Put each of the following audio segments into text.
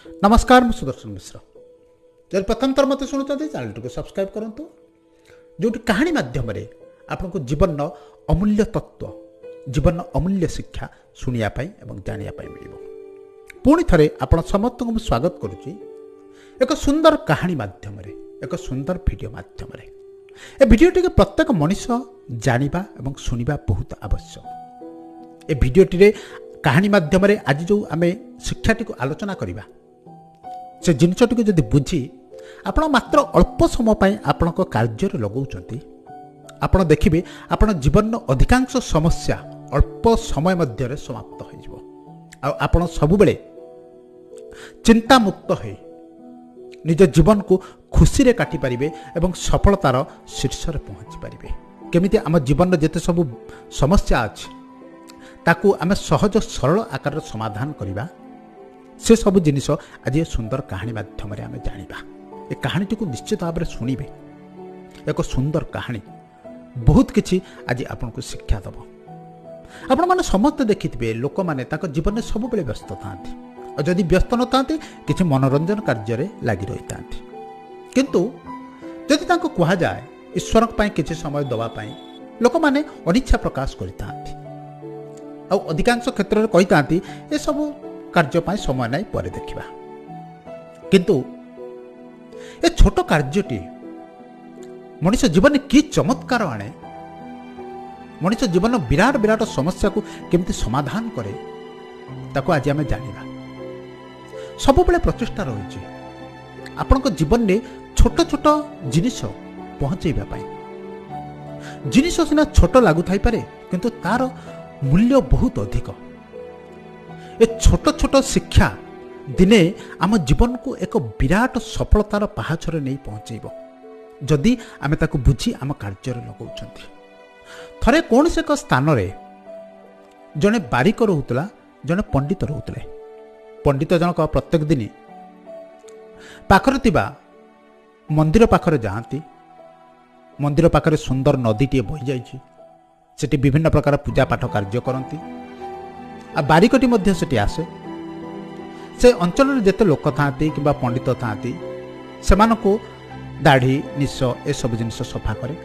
नमस्कार मैं सुदर्शन मिश्र। जब प्रथम थर मत शुणुंट चैनल को सब्सक्राइब करूँ जो कहानी मध्यम आपको जीवन अमूल्य तत्व जीवन अमूल्य शिक्षा शुणापी और जानापी मिल पुणी थे आप समस्त को स्वागत करुच्ची एक सुंदर कहानी मध्यम एक सुंदर वीडियो मध्यम ए वीडियोटी प्रत्येक मनीष जाना और शुणा बहुत आवश्यक। ए वीडियोटी कहानी मध्यम आज जो आम शिक्षाटी को आलोचना करवा से जिनटी जदि बुझी आपण मात्र अल्प समय आपण कार्य लगाउछंती आपण देखिबे आपण जीवन अधिकांश समस्या अल्प समय मध्य समाप्त हो आपण सब बेले चिंता मुक्त हो निज जीवन को खुशी रे काटी पारिबे एवं सफलतार शीर्ष रे पहुंची पारिबे। केमिति आम जीवन जेते सब समस्या अछि ताकू आम सहज सरल आकार समाधान करवा से सब जिनिस आज ये सुंदर कहानी माध्यम आम जाना। ए कहानीटी को निश्चित भाव में शुणवे एक सुंदर कहानी बहुत किछि आज आपन को शिक्षा दब। आपण माने समस्त देखिथिबे लोक माने ताको जीवन में सब बेले व्यस्त थांती और जदि व्यस्त न थांती किछि मनोरंजन कार्य रे लागि रही थांती किंतु जदि ताको कहा जाए ईश्वर पई किछि समय दवा पई लोक माने अनिच्छा प्रकाश करितांती और अधिकांश क्षेत्र में कही थांती ए सब कार्य समय नहीं पर देखा किंतु ए छोट कार्यटी मनुष्य जीवन में कि चमत्कार आने मनुष्य जीवन विराट विराट समस्या को केमती समाधान करे ताको आज आम जाना। सब बेले प्रचेष्टा रही आपण जीवन में छोट छोट जिनिस पहुंचेबा जिनिस सीना छोट लगु थाई पारे किंतु तार मूल्य बहुत अधिक। ए छोट छोट शिक्षा दिने आम जीवन को एक विराट सफलतार पहाचरे नहीं पहुंचेब जदि आम ताकू बुझी आम कार्य लगाउछंती। थरे कौन से एक स्थान रे जने बारिक रहुतला जने पंडित रहुतले। पंडित जनक प्रत्येक दिन पाखरे तिबा मंदिर पाखरे जाती मंदिर पाखरे सुंदर नदीटी बही जाइछि सेठी विभिन्न प्रकार पूजा पाठ कार्य करती आ बारिकटी मध्य सेठी आसे से अंचल रे जेते लोक थांती किबा पंडित थांती सेमानको दाढ़ी निश ए सब जिनिस सफा करे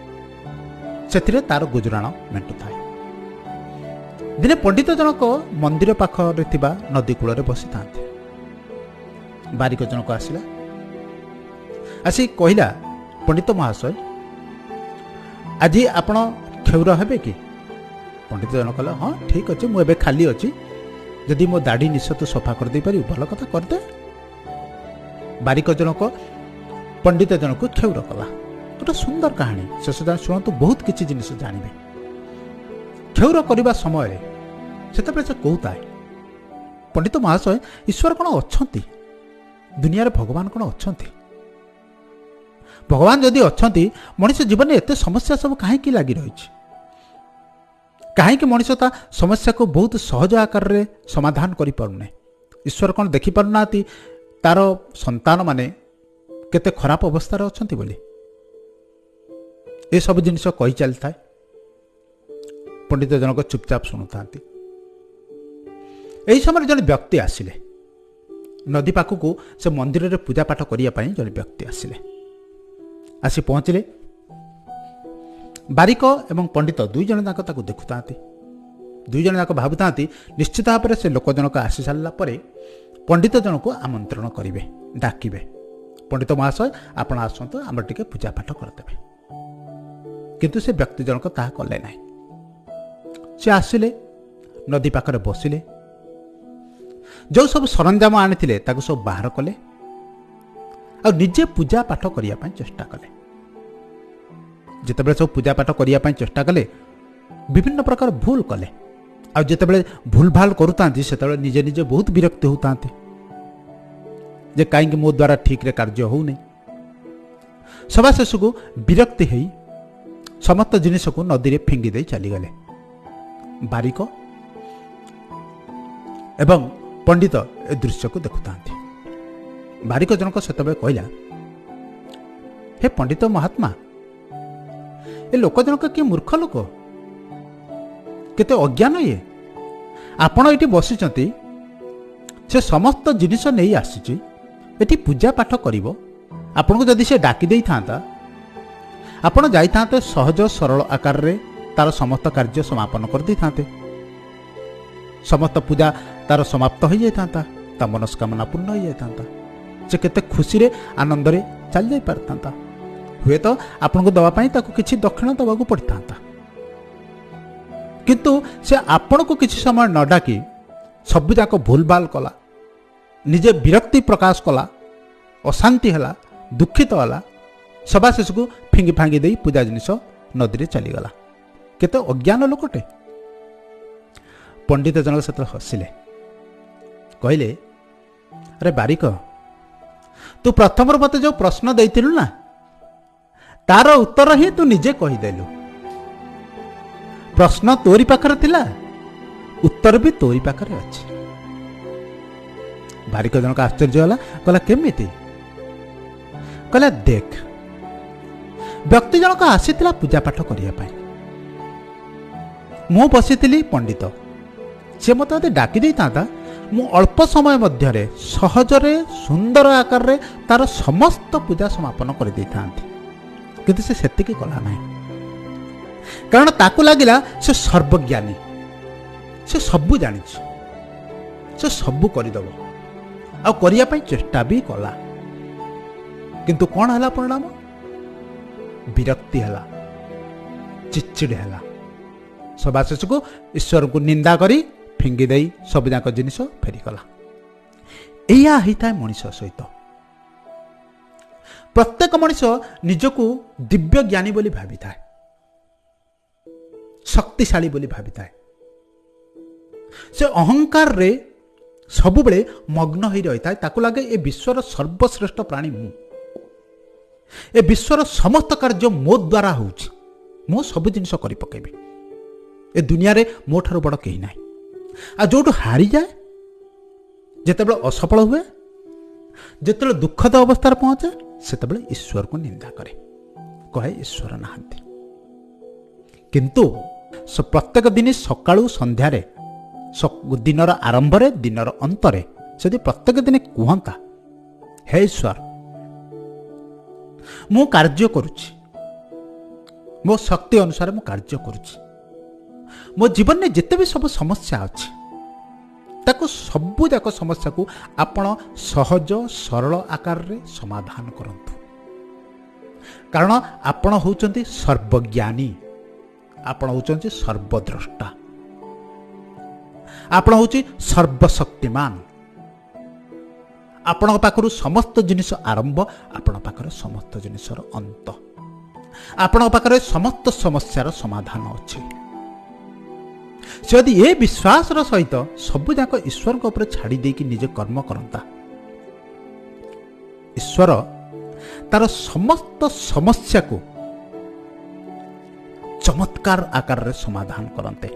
सेथिरे तार गुजराण मेंटु थाए। दिने पंडित जनक मंदिर पाखरे थिबा नदी कूल रे बसी थांते बारिक जनक आसिला आसी कहिला पंडित महाशय आज आपण क्षौर हेबे कि? पंडित जन कहला हाँ ठीक अच्छे मुझे खाली अच्छी जदि मो दाढ़ी निश तो सफा कर दे पारि भल कथा करदे। बारिक जनक पंडित जनक क्षौर कला गोटे सुंदर कहानी शेष जान शुणु बहुत किसी जिनिस जानवे। क्षौर करने समय से कहता है पंडित महाशय ईश्वर कौन अच्छा दुनिया रे भगवान कौन अच्छा भगवान जदि अच्छा मनुष्य जीवन में एत समस्या सब कहीं लगी रही कहीं मनुष्य ता समस्या को बहुत सहज आकार रे समाधान करि पारुने। ईश्वर कौन देखि पारुना तार संतान माने केते खराब अवस्था रे अछंती बोली ए सब जिनिस कहि चलता है। पंडित जनक चुपचाप शुणुता यही समय जन व्यक्ति आसिले नदी पाखक से मंदिर रे पूजा पाठ करने जन व्यक्ति आसिले आसी पहुँचले बारिक एवं पंडित दुई जन जाक ताकू देखुता दुई जन जाक भावुता निश्चित भाव से लोक जनक आसी सारा पर पंडित जन को आमंत्रण करेंगे डाकिबे पंडित महाशय आपण आसतु आम टे पूजा पाठ करदे किंतु से व्यक्ति जनक ताहा कले ना से आसिले नदी पाखरे बसिले जो सब सरंजाम आनी सब बाहर कले और निजे पूजा पाठ करने चेष्टा कले। जितेबाला सब पूजा पाठ करने चेष्टा कले विभिन्न प्रकार भूल कले आ जितेबाला भूल भाल करुता से निजे निजे बहुत विरक्त होता जे कहीं मो द्वारा ठीक रे कार्य होने सभा शेष को विरक्ति हो समस्त जिनिस को नदी रे फिंगी दे चलीगले। बारिक एवं पंडित ए दृश्य को देखुता बारिक जनक से कहला हे पंडित महात्मा ए लोक जनक कि मूर्ख लोक केते अज्ञान ये आपण ये बसी से से समस्त जिनिस नहीं आसी एटी पूजा पाठ करिवो आपन को जदि से डाकी देई थांता आपण जाई थांते सहज सरल आकार रे तार समस्त कार्य समापन कर दी थांते समस्त पूजा तार समाप्त हो जाई थांता ता मनस्कामना पूर्ण हो जाई थांता से केते खुशी रे आनंद रे चल जाई परतांता हुए तो आपन को दवा पाई ताको किछि दक्षिण दवा को पड़तांता किंतु से आपण को किछि समय न डाकी सब जाक भूलभाल कला निजे विरक्ति प्रकाश कला अशांति हला दुखित होला सभा शेष को फिंगी फांगी दे पूजा जिनिस नदी में चलीगला केते अज्ञान लोकटे पंडित जनक से हसिले कहले अरे बारिक तू प्रथम मत जो प्रश्न देइथिलु ना तार उत्तर ही तू निजे कहीदेलु प्रश्न तोरी पाखरे थिला उत्तर भी तोरी पाखरे अछि बारिक जनक आश्चर्य होला कहला केमिति कहला देख व्यक्ति जनक आसीथिला पूजा पाठ करिया पाई मु बसिथिली पंडित से मते डाकी देई तांता मु अल्प समय मध्यरे सहजरे सुंदर आकार रे तार समस्त पूजा समापन कर दै थांती किंतु से सेतिकी कला नाही कारण ताकू लागिला से सर्वज्ञानी से सबु जानि से सबु करिदबो आ करिया पाई चेष्टा भी कला किंतु कौन हला परिणाम विरक्ति हला चिचिड़ हला सभा शेष को ईश्वर को निंदा करी फिंगी दे सब जाक जिनिस फेरीगला या होता है मनीष सहित प्रत्येक मनीष निजको दिव्य ज्ञानी बोली भावी था शक्तिशाली बोली भावी था से अहंकार रे सब बेले मग्न हो रही था ताकू लगे ए विश्वर सर्वश्रेष्ठ प्राणी मु ए विश्वर समस्त कार्य मो द्वारा होउछि मो सब जिनिस करि पकेबी ए दुनिया रे मो ठारो बड़ केही नाही आ जोटू हारी जाए जेतेबेले असफल हुए जेतेबेले दुखद अवस्था पहुंचे सेतेबेले ईश्वर को निंदा करे कहे ईश्वर नाहंती किंतु प्रत्येक दिन सकाळू संध्यारे दिनर आरंभ रे दिनर अंतरे यदि प्रत्येक दिन कहता हे ईश्वर मु कार्य करुछि मो शक्ति अनुसार मु कार्य करुछि मो जीवन में जिते भी सब समस्या अच्छी ताको सबु जाक समस्या को आपण सहज सरल आकार रे समाधान करंतु कारण आपण होउचंती सर्वज्ञानी आपण होउचंती सर्वद्रष्टा आपण होउची सर्वशक्तिमान आपण पाखरु समस्त जिनिस आरंभ आपण पाखरे समस्त जिनिसर अंत आपण पाखरे समस्त समस्यार समाधान अछि से यदि ये विश्वास सहित सब जाक ईश्वर को ऊपर छाड़ी देकी निजे कर्म करता ईश्वर तार समस्त समस्या को चमत्कार आकार रे समाधान करते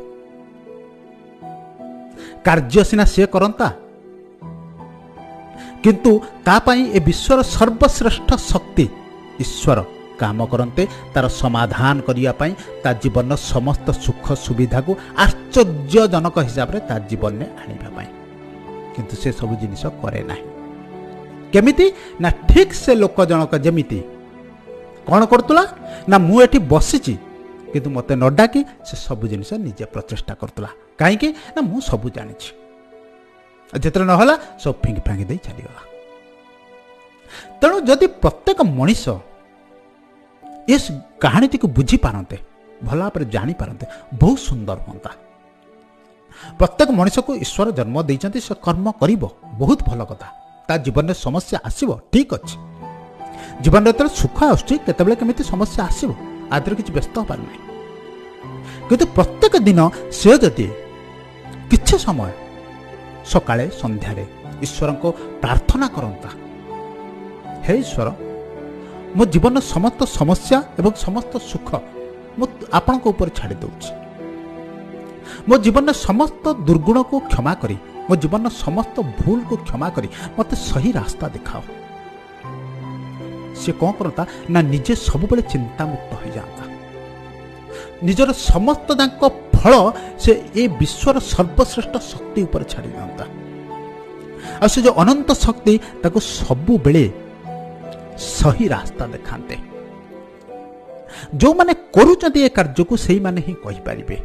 कार्य सिना से करता किंतु तापाई ए विश्वर सर्वश्रेष्ठ शक्ति ईश्वर काम करते तार समाधान करिया पाई ता जीवन समस्त सुख सुविधा को आश्चर्यजनक हिसाब रे ता जीवन में आनिबा पाई किंतु से सब जिनिस करे नाही केमिति ना ठीक से लोक जनक जेमिति कौन करतुला ना मु एठी बसिची किंतु मते न डाकी से सब जिनिस निजे प्रचेष्टा करतुला काहे कि ना मु सब जानिछि जेतरे न होला सब फिंगी फांगी दे चली गला तेणु जदि प्रत्येक मनीष इस कहानी को बुझी पारते भल भाव जानी पारते बहुत सुंदर होता प्रत्येक मनीष को ईश्वर जन्म देइचंती से कर्म करिवो बहुत भल कथा ता जीवन में समस्या आसीबो ठीक अच्छे जीवन में सुख आसुची केतेबेले केमिति समस्या आसीबो आदर किछि व्यस्त हो पार नाही किंतु प्रत्येक दिन से जदि किछि समय सकाळे संध्यारे ईश्वर को प्रार्थना करंता हे ईश्वर मो जीवन समस्त समस्या एवं समस्त सुख मु आपण को ऊपर छाड़ी दूची मो जीवन समस्त दुर्गुण को क्षमा करी मो जीवन समस्त भूल को क्षमा करी मते सही रास्ता दिखाओ से कौन करता ना निजे सब बेले चिंता मुक्त हो जाता निजर समस्त दांक फल से ए विश्वर सर्वश्रेष्ठ शक्ति ऊपर छाड़ी जाता ଆଉ ସେ ଯେଉଁ ଅନନ୍ତ ଶକ୍ତି ତାକୁ ସବୁବେଳେ ସହି ରାସ୍ତା ଦେଖାନ୍ତେ। ଯେଉଁମାନେ କରୁଛନ୍ତି ଏ କାର୍ଯ୍ୟକୁ ସେଇମାନେ ହିଁ କହିପାରିବେ।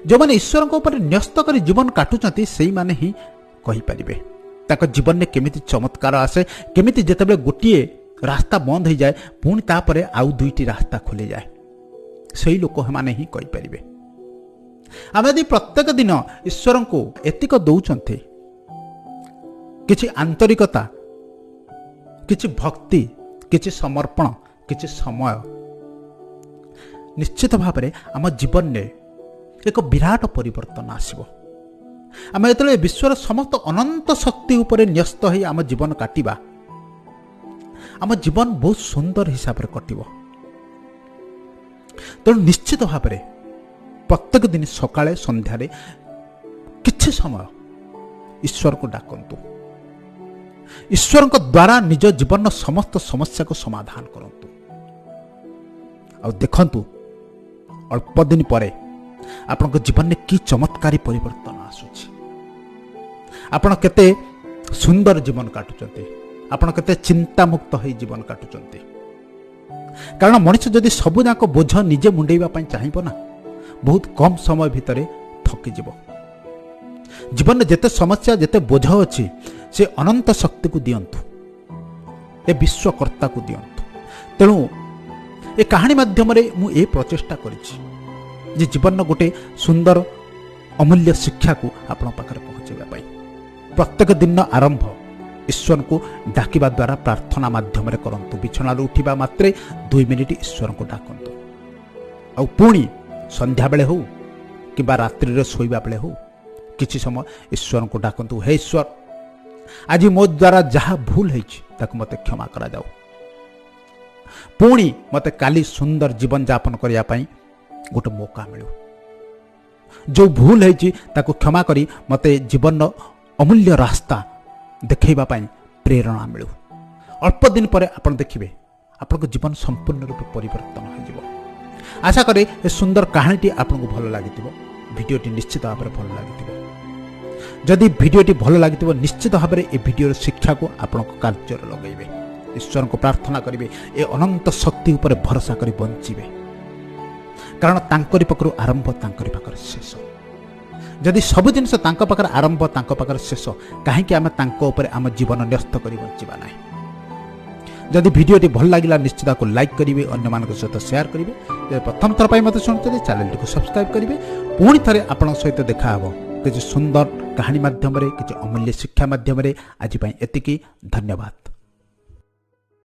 ଯେଉଁମାନେ ଈଶ୍ୱରଙ୍କ ଉପରେ ନ୍ୟସ୍ତ କରି ଜୀବନ କାଟୁଛନ୍ତି ସେଇମାନେ ହିଁ କହିପାରିବେ ତାଙ୍କ ଜୀବନରେ କେମିତି ଚମତ୍କାର ଆସେ, କେମିତି ଯେତେବେଳେ ଗୋଟିଏ ରାସ୍ତା ବନ୍ଦ ହୋଇଯାଏ ପୁଣି ତାପରେ ଆଉ ଦୁଇଟି ରାସ୍ତା ଖୋଲିଯାଏ। ସେହି ଲୋକମାନେ ହିଁ କହିପାରିବେ। ଆମେ ଯଦି ପ୍ରତ୍ୟେକ ଦିନ ଈଶ୍ୱରଙ୍କୁ ଏତିକ ଦେଉଛନ୍ତି, କିଛି ଆନ୍ତରିକତା, କିଛି ଭକ୍ତି, କିଛି ସମର୍ପଣ, କିଛି ସମୟ, ନିଶ୍ଚିତ ଭାବରେ ଆମ ଜୀବନରେ ଏକ ବିରାଟ ପରିବର୍ତ୍ତନ ଆସିବ। ଆମେ ଯେତେବେଳେ ବିଶ୍ୱର ସମସ୍ତ ଅନନ୍ତ ଶକ୍ତି ଉପରେ ନ୍ୟସ୍ତ ହୋଇ ଆମ ଜୀବନ କାଟିବା, ଆମ ଜୀବନ ବହୁତ ସୁନ୍ଦର ହିସାବରେ କଟିବ। ତେଣୁ ନିଶ୍ଚିତ ଭାବରେ ପ୍ରତ୍ୟେକ ଦିନ ସକାଳେ ସନ୍ଧ୍ୟାରେ କିଛି ସମୟ ଈଶ୍ୱରକୁ ଡାକନ୍ତୁ। ଈଶ୍ୱରଙ୍କ ଦ୍ୱାରା ନିଜ ଜୀବନର ସମସ୍ତ ସମସ୍ୟାକୁ ସମାଧାନ କରନ୍ତୁ। ଆଉ ଦେଖନ୍ତୁ ଅଳ୍ପ ଦିନ ପରେ ଆପଣଙ୍କ ଜୀବନରେ କି ଚମତ୍କାରୀ ପରିବର୍ତ୍ତନ ଆସୁଛି। ଆପଣ କେତେ ସୁନ୍ଦର ଜୀବନ କାଟୁଛନ୍ତି, ଆପଣ କେତେ ଚିନ୍ତାମୁକ୍ତ ହୋଇ ଜୀବନ କାଟୁଛନ୍ତି। କାରଣ ମଣିଷ ଯଦି ସବୁଯାକ ବୋଝ ନିଜେ ମୁଣ୍ଡେଇବା ପାଇଁ ଚାହିଁବ ନା, ବହୁତ କମ୍ ସମୟ ଭିତରେ ଥକିଯିବ। ଜୀବନରେ ଯେତେ ସମସ୍ୟା, ଯେତେ ବୋଝ ଅଛି ସେ ଅନନ୍ତ ଶକ୍ତିକୁ ଦିଅନ୍ତୁ, ଏ ବିଶ୍ୱକର୍ତ୍ତାକୁ ଦିଅନ୍ତୁ। ତେଣୁ ଏ କାହାଣୀ ମାଧ୍ୟମରେ ମୁଁ ଏ ପ୍ରଚେଷ୍ଟା କରିଛି ଯେ ଜୀବନର ଗୋଟେ ସୁନ୍ଦର ଅମୂଲ୍ୟ ଶିକ୍ଷାକୁ ଆପଣଙ୍କ ପାଖରେ ପହଞ୍ଚାଇବା ପାଇଁ। ପ୍ରତ୍ୟେକ ଦିନ ଆରମ୍ଭ ଈଶ୍ୱରଙ୍କୁ ଡାକିବା ଦ୍ୱାରା ପ୍ରାର୍ଥନା ମାଧ୍ୟମରେ କରନ୍ତୁ। ବିଛଣାରୁ ଉଠିବା ମାତ୍ରେ 2 ମିନିଟ୍ ଈଶ୍ୱରଙ୍କୁ ଡାକନ୍ତୁ। ଆଉ ପୁଣି ସନ୍ଧ୍ୟାବେଳେ ହେଉ କିମ୍ବା ରାତ୍ରିରେ ଶୋଇବା ବେଳେ ହେଉ କିଛି ସମୟ ଈଶ୍ୱରଙ୍କୁ ଡାକନ୍ତୁ। ହେ ଈଶ୍ୱର, ଆଜି ମୋ ଦ୍ୱାରା ଯାହା ଭୁଲ ହେଇଛି ତାକୁ ମୋତେ କ୍ଷମା କରାଯାଉ। ପୁଣି ମୋତେ କାଲି ସୁନ୍ଦର ଜୀବନଯାପନ କରିବା ପାଇଁ ଗୋଟେ ମୌକା ମିଳୁ। ଯେଉଁ ଭୁଲ ହେଇଛି ତାକୁ କ୍ଷମା କରି ମୋତେ ଜୀବନର ଅମୂଲ୍ୟ ରାସ୍ତା ଦେଖାଇବା ପାଇଁ ପ୍ରେରଣା ମିଳୁ। ଅଳ୍ପ ଦିନ ପରେ ଆପଣ ଦେଖିବେ ଆପଣଙ୍କ ଜୀବନ ସମ୍ପୂର୍ଣ୍ଣ ରୂପେ ପରିବର୍ତ୍ତନ ହୋଇଯିବ। ଆଶା କରେ ଏ ସୁନ୍ଦର କାହାଣୀଟି ଆପଣଙ୍କୁ ଭଲ ଲାଗିଥିବ। ଭିଡ଼ିଓଟି ନିଶ୍ଚିତ ଭାବରେ ଭଲ ଲାଗିଥିବ। ଯଦି ଭିଡ଼ିଓଟି ଭଲ ଲାଗିଥିବ ନିଶ୍ଚିତ ଭାବରେ ଏ ଭିଡ଼ିଓର ଶିକ୍ଷାକୁ ଆପଣଙ୍କ କାର୍ଯ୍ୟରେ ଲଗାଇବେ। ଈଶ୍ୱରଙ୍କୁ ପ୍ରାର୍ଥନା କରିବେ, ଏ ଅନନ୍ତ ଶକ୍ତି ଉପରେ ଭରସା କରି ବଞ୍ଚିବେ। କାରଣ ତାଙ୍କରି ପାଖରୁ ଆରମ୍ଭ, ତାଙ୍କରି ପାଖରେ ଶେଷ। ଯଦି ସବୁ ଜିନିଷ ତାଙ୍କ ପାଖରେ ଆରମ୍ଭ, ତାଙ୍କ ପାଖରେ ଶେଷ, କାହିଁକି ଆମେ ତାଙ୍କ ଉପରେ ଆମ ଜୀବନ ନ୍ୟସ୍ତ କରି ବଞ୍ଚିବା ନାହିଁ? ଯଦି ଭିଡ଼ିଓଟି ଭଲ ଲାଗିଲା ନିଶ୍ଚିତ ତାକୁ ଲାଇକ୍ କରିବେ, ଅନ୍ୟମାନଙ୍କ ସହିତ ସେୟାର କରିବେ। ଯଦି ପ୍ରଥମ ଥର ପାଇଁ ମୋତେ ଶୁଣୁଛନ୍ତି ଚ୍ୟାନେଲଟିକୁ ସବସ୍କ୍ରାଇବ୍ କରିବେ। ପୁଣି ଥରେ ଆପଣଙ୍କ ସହିତ ଦେଖା ହେବ କିଛି ସୁନ୍ଦର କାହାଣୀ ମାଧ୍ୟମରେ, କିଛି ଅମୂଲ୍ୟ ଶିକ୍ଷା ମାଧ୍ୟମରେ। ଆଜି ପାଇଁ ଏତିକି, ଧନ୍ୟବାଦ।